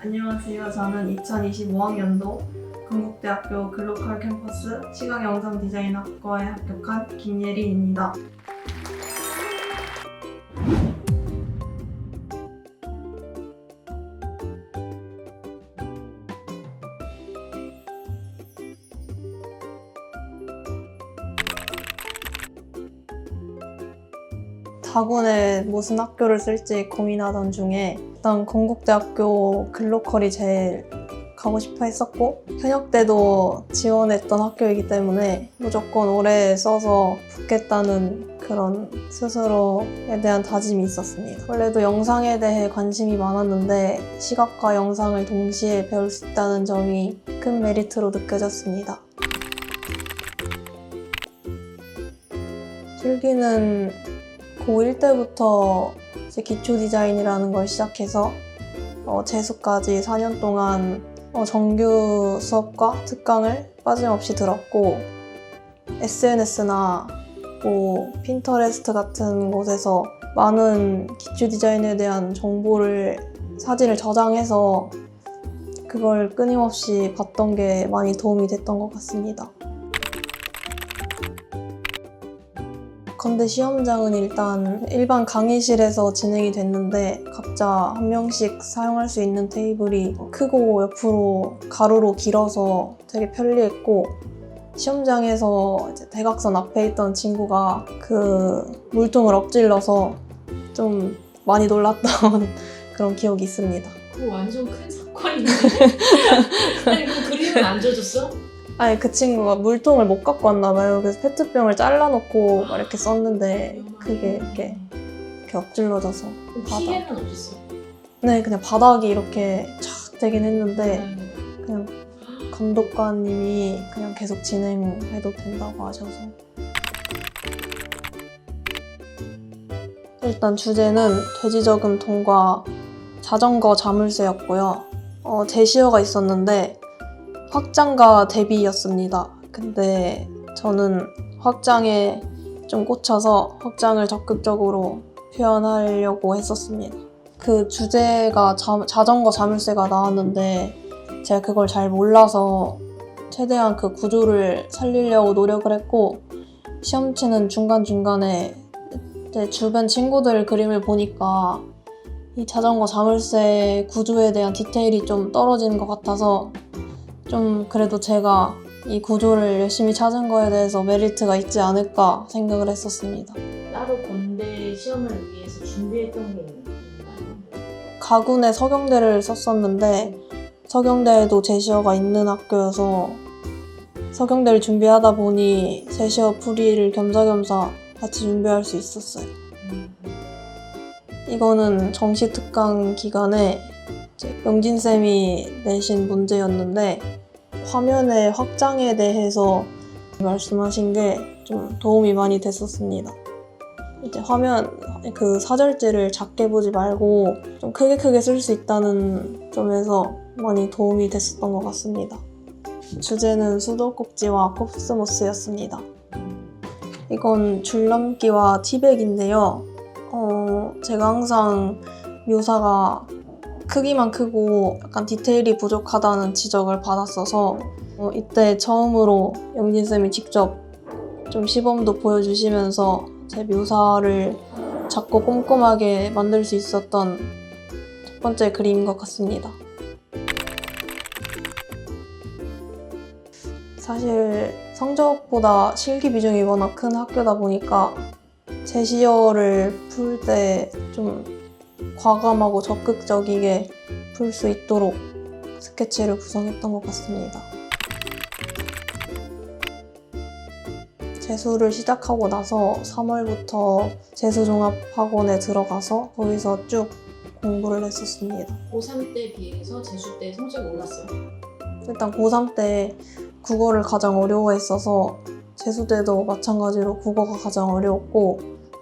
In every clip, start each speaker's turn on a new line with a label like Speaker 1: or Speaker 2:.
Speaker 1: 안녕하세요. 저는 2025학년도 건국대학교 글로컬 캠퍼스 시각영상 디자인학과에 합격한 김예린입니다. 다군에 무슨 학교를 쓸지 고민하던 중에 일단 건국대학교 글로컬이 제일 가고 싶어 했었고 현역 때도 지원했던 학교이기 때문에 무조건 오래 써서 붙겠다는 그런 스스로에 대한 다짐이 있었습니다. 원래도 영상에 대해 관심이 많았는데 시각과 영상을 동시에 배울 수 있다는 점이 큰 메리트로 느껴졌습니다. 실기는 고1 때부터 이제 기초 디자인이라는 걸 시작해서 재수까지 4년 동안 정규 수업과 특강을 빠짐없이 들었고 SNS나 핀터레스트 같은 곳에서 많은 기초 디자인에 대한 정보를 사진을 저장해서 그걸 끊임없이 봤던 게 많이 도움이 됐던 것 같습니다. 건대 시험장은 일단 일반 강의실에서 진행이 됐는데 각자 한 명씩 사용할 수 있는 테이블이 크고 옆으로 가로로 길어서 되게 편리했고 시험장에서 이제 대각선 앞에 있던 친구가 그 물통을 엎질러서 좀 많이 놀랐던 그런 기억이 있습니다.
Speaker 2: 그거 완전 큰 사건인데? 아니 그럼 그림은 안 져줬어?
Speaker 1: 아니 그 친구가 물통을 못 갖고 왔나 봐요. 그래서 페트병을 잘라놓고 막 이렇게 썼는데 그게 이렇게 엎질러져서
Speaker 2: 피해는 없었어?
Speaker 1: 네, 그냥 바닥이 이렇게 촥 되긴 했는데 그냥 감독관님이 그냥 계속 진행해도 된다고 하셔서 일단 주제는 돼지저금 통과 자전거 자물쇠였고요. 제시어가 있었는데 확장과 대비였습니다. 근데 저는 확장에 좀 꽂혀서 확장을 적극적으로 표현하려고 했었습니다. 그 주제가 자전거 자물쇠가 나왔는데 제가 그걸 잘 몰라서 최대한 그 구조를 살리려고 노력을 했고 시험 치는 중간중간에 제 주변 친구들 그림을 보니까 이 자전거 자물쇠 구조에 대한 디테일이 좀 떨어지는 것 같아서 좀 그래도 제가 이 구조를 열심히 찾은 거에 대해서 메리트가 있지 않을까 생각을 했었습니다.
Speaker 2: 따로 건대 시험을 위해서 준비했던 게 있나요?
Speaker 1: 가군에 서경대를 썼었는데 서경대에도 제시어가 있는 학교여서 서경대를 준비하다 보니 제시어 풀이를 겸사겸사 같이 준비할 수 있었어요. 이거는 정시 특강 기간에 영진쌤이 내신 문제였는데 화면의 확장에 대해서 말씀하신 게 좀 도움이 많이 됐었습니다. 이제 화면 그 사절지를 작게 보지 말고 좀 크게 쓸 수 있다는 점에서 많이 도움이 됐었던 것 같습니다. 주제는 수도꼭지와 코스모스였습니다. 이건 줄넘기와 티백인데요. 제가 항상 묘사가 크기만 크고 약간 디테일이 부족하다는 지적을 받았어서 이때 처음으로 영진쌤이 직접 좀 시범도 보여주시면서 제 묘사를 작고 꼼꼼하게 만들 수 있었던 첫 번째 그림인 것 같습니다. 사실 성적보다 실기 비중이 워낙 큰 학교다 보니까 제시어를 풀 때 좀 과감하고 적극적이게 풀 수 있도록 스케치를 구성했던 것 같습니다. 재수를 시작하고 나서 3월부터 재수종합학원에 들어가서 거기서 쭉 공부를 했었습니다.
Speaker 2: 고3 때 비해서 재수 때 성적이 올랐어요?
Speaker 1: 일단 고3 때 국어를 가장 어려워했어서 재수 때도 마찬가지로 국어가 가장 어려웠고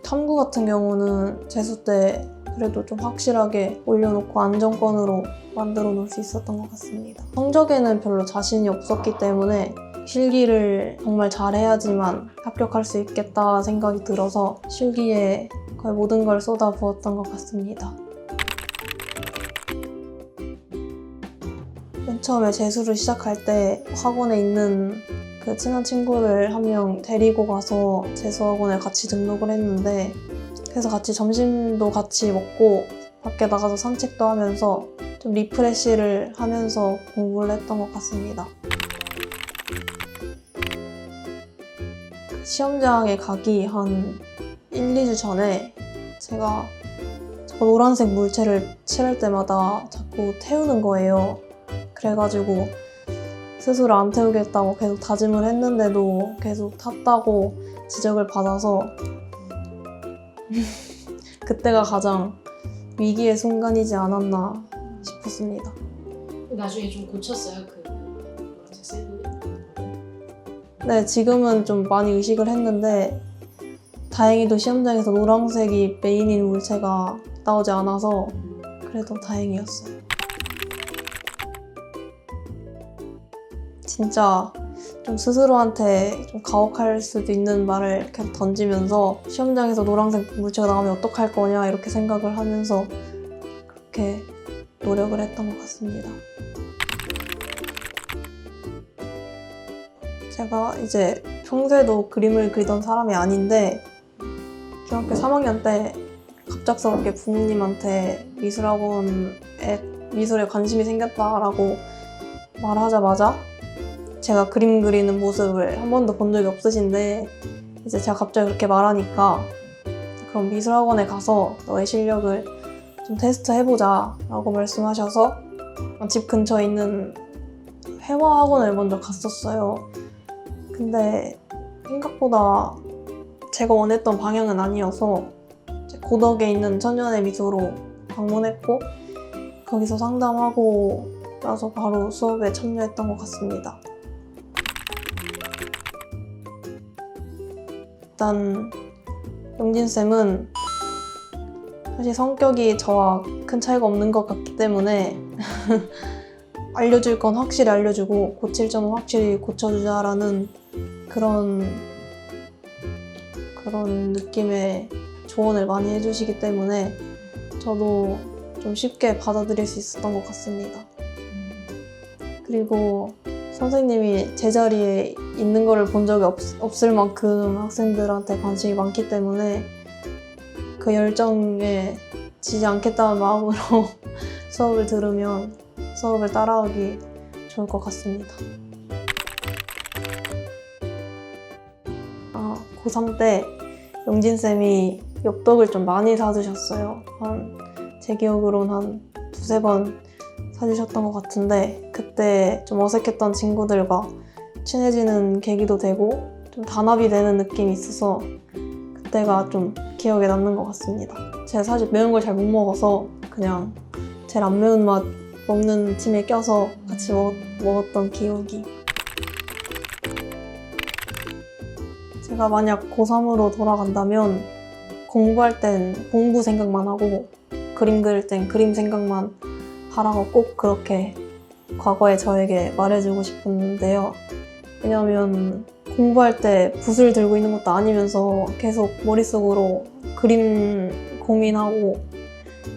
Speaker 1: 탐구 같은 경우는 재수 때 그래도 좀 확실하게 올려놓고 안정권으로 만들어 놓을 수 있었던 것 같습니다. 성적에는 별로 자신이 없었기 때문에 실기를 정말 잘해야지만 합격할 수 있겠다 생각이 들어서 실기에 거의 모든 걸 쏟아부었던 것 같습니다. 맨 처음에 재수를 시작할 때 학원에 있는 그 친한 친구를 한 명 데리고 가서 재수학원에 같이 등록을 했는데, 그래서 같이 점심도 같이 먹고 밖에 나가서 산책도 하면서 좀 리프레시를 하면서 공부를 했던 것 같습니다. 시험장에 가기 한 1, 2주 전에 제가 자꾸 노란색 물체를 칠할 때마다 자꾸 태우는 거예요. 그래가지고 스스로 안 태우겠다고 계속 다짐을 했는데도 계속 탔다고 지적을 받아서 그때가 가장 위기의 순간이지 않았나 싶었습니다.
Speaker 2: 나중에 좀 고쳤어요? 그 노란색 셀프?
Speaker 1: 네, 지금은 좀 많이 의식을 했는데 다행히도 시험장에서 노란색이 메인인 물체가 나오지 않아서 그래도 다행이었어요. 진짜 좀 스스로한테 좀 가혹할 수도 있는 말을 계속 던지면서 시험장에서 노란색 물체가 나오면 어떡할 거냐 이렇게 생각을 하면서 그렇게 노력을 했던 것 같습니다. 제가 이제 평소에도 그림을 그리던 사람이 아닌데 중학교 3학년 때 갑작스럽게 부모님한테 미술에 관심이 생겼다라고 말하자마자 제가 그림 그리는 모습을 한 번도 본 적이 없으신데 이제 제가 갑자기 그렇게 말하니까 그럼 미술학원에 가서 너의 실력을 좀 테스트 해보자 라고 말씀하셔서 집 근처에 있는 회화학원을 먼저 갔었어요. 근데 생각보다 제가 원했던 방향은 아니어서 고덕에 있는 천년의 미소로 방문했고 거기서 상담하고 나서 바로 수업에 참여했던 것 같습니다. 일단 용진쌤은 사실 성격이 저와 큰 차이가 없는 것 같기 때문에 알려줄 건 확실히 알려주고 고칠 점은 확실히 고쳐주자라는 그런 느낌의 조언을 많이 해주시기 때문에 저도 좀 쉽게 받아들일 수 있었던 것 같습니다. 그리고 선생님이 제자리에 있는 거를 본 적이 없을 만큼 학생들한테 관심이 많기 때문에 그 열정에 지지 않겠다는 마음으로 수업을 들으면 수업을 따라하기 좋을 것 같습니다. 고3 때 용진쌤이 엽떡을 좀 많이 사주셨어요. 제 기억으로는 한 두세 번 사주셨던 것 같은데 그때 좀 어색했던 친구들과 친해지는 계기도 되고 좀 단합이 되는 느낌이 있어서 그때가 좀 기억에 남는 것 같습니다. 제가 사실 매운 걸 잘 못 먹어서 그냥 제일 안 매운 맛 먹는 팀에 껴서 같이 먹었던 기억이. 제가 만약 고3으로 돌아간다면 공부할 땐 공부 생각만 하고 그림 그릴 땐 그림 생각만 하라고 꼭 그렇게 과거의 저에게 말해주고 싶은데요. 왜냐면 공부할 때 붓을 들고 있는 것도 아니면서 계속 머릿속으로 그림 고민하고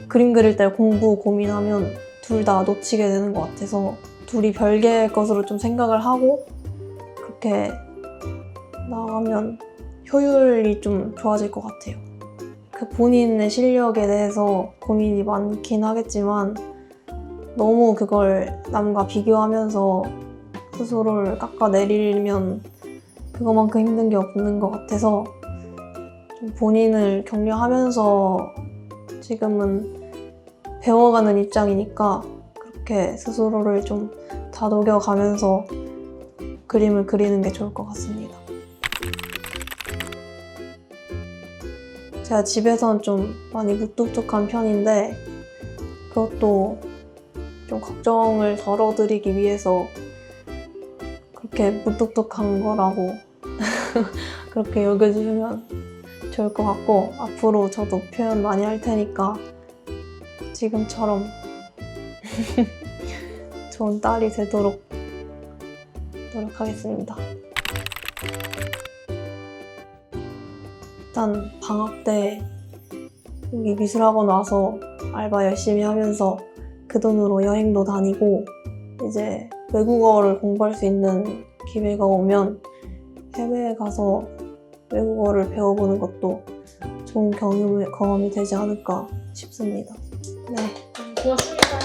Speaker 1: 그림 그릴 때 공부 고민하면 둘 다 놓치게 되는 것 같아서 둘이 별개의 것으로 좀 생각을 하고 그렇게 나가면 효율이 좀 좋아질 것 같아요. 그 본인의 실력에 대해서 고민이 많긴 하겠지만 너무 그걸 남과 비교하면서 스스로를 깎아내리면 그거만큼 힘든 게 없는 것 같아서 좀 본인을 격려하면서 지금은 배워가는 입장이니까 그렇게 스스로를 좀 다독여가면서 그림을 그리는 게 좋을 것 같습니다. 제가 집에선 좀 많이 무뚝뚝한 편인데 그것도 좀 걱정을 덜어드리기 위해서 그렇게 무뚝뚝한 거라고 그렇게 여겨주시면 좋을 것 같고 앞으로 저도 표현 많이 할 테니까 지금처럼 좋은 딸이 되도록 노력하겠습니다. 일단 방학 때 여기 미술학원 와서 알바 열심히 하면서 그 돈으로 여행도 다니고 이제 외국어를 공부할 수 있는 기회가 오면 해외에 가서 외국어를 배워보는 것도 좋은 경험이 되지 않을까 싶습니다. 네.
Speaker 2: 고맙습니다.